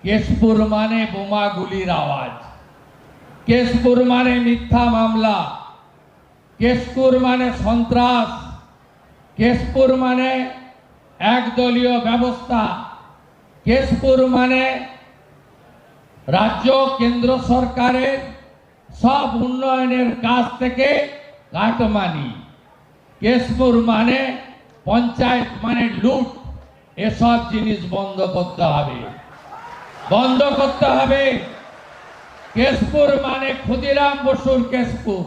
কেশপুর মানে বোমাগুলির আওয়াজ, কেশপুর মানে মিথ্যা মামলা, কেশপুর মানে সন্ত্রাস, কেশপুর মানে একদলীয় ব্যবস্থা, কেশপুর মানে রাজ্য কেন্দ্র সরকারের সব উন্নয়নের কাজ থেকে কাটমানি, কেশপুর মানে পঞ্চায়েত মানে লুট। এসব জিনিস বন্ধ করতে হবে, বন্ধ করতে হবে। কেশপুর মানে ক্ষুদিরাম বসুর কেশপুর।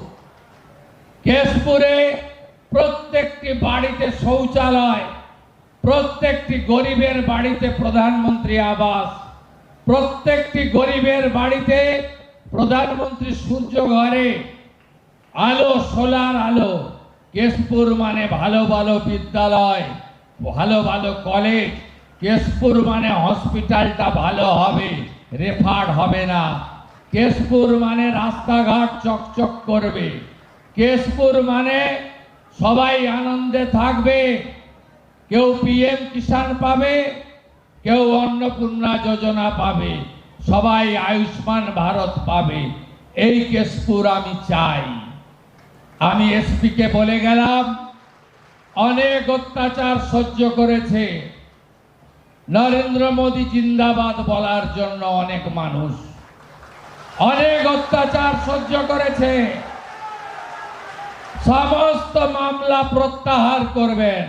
কেশপুরে প্রত্যেকটি বাড়িতে শৌচালয়, প্রত্যেকটি গরিবের বাড়িতে প্রধানমন্ত্রী আবাস, প্রত্যেকটি গরিবের বাড়িতে প্রধানমন্ত্রী সূর্য ঘরে আলো, সোলার আলো। কেশপুর মানে ভালো ভালো বিদ্যালয়, ভালো ভালো কলেজ। কেশপুর মানে হসপিটালটা ভালো হবে, রেফার হবে না। কেশপুর মানে রাস্তাঘাট চকচক করবে। কেশপুর মানে সবাই আনন্দে থাকবে। কেউ পিএম কিষাণ পাবে, কেউ অন্নপূর্ণা যোজনা পাবে, সবাই আয়ুষ্মান ভারত পাবে। এই কেশপুর আমি চাই। আমি এসপিকে বলে গেলাম, অনেক অত্যাচার সহ্য করেছে। নরেন্দ্র মোদী জিন্দাবাদ বলার জন্য অনেক মানুষ অনেক অত্যাচার সহ্য করেছে। সমস্ত মামলা প্রত্যাহার করবেন,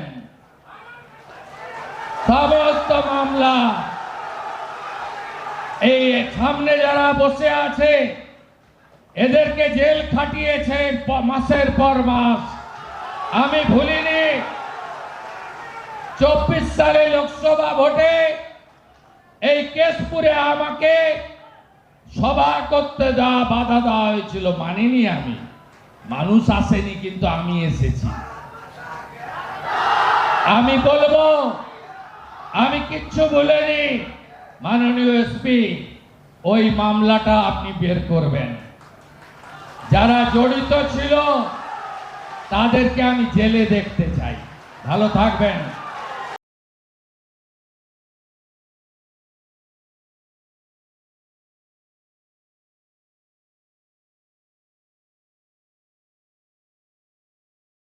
সমস্ত মামলা। এই সামনে যারা বসে আছে এদেরকে জেল খাটিয়েছে মাসের পর মাস। আমি ভুলিনি 24 সালে লোকসভা ভোটে এই কেশপুরে আমাকে সভা করতে বাধা দেওয়া হয়েছিল, মানিনি আমি। মানুষ আসেনি, কিন্তু আমি এসেছি। আমি বলবো, আমি কিচ্ছু বলিনি। মাননীয় এসপি, ওই মামলাটা আপনি বের করবেন। যারা জড়িত ছিল তাদেরকে আমি জেলে দেখতে চাই। ভালো থাকবেন।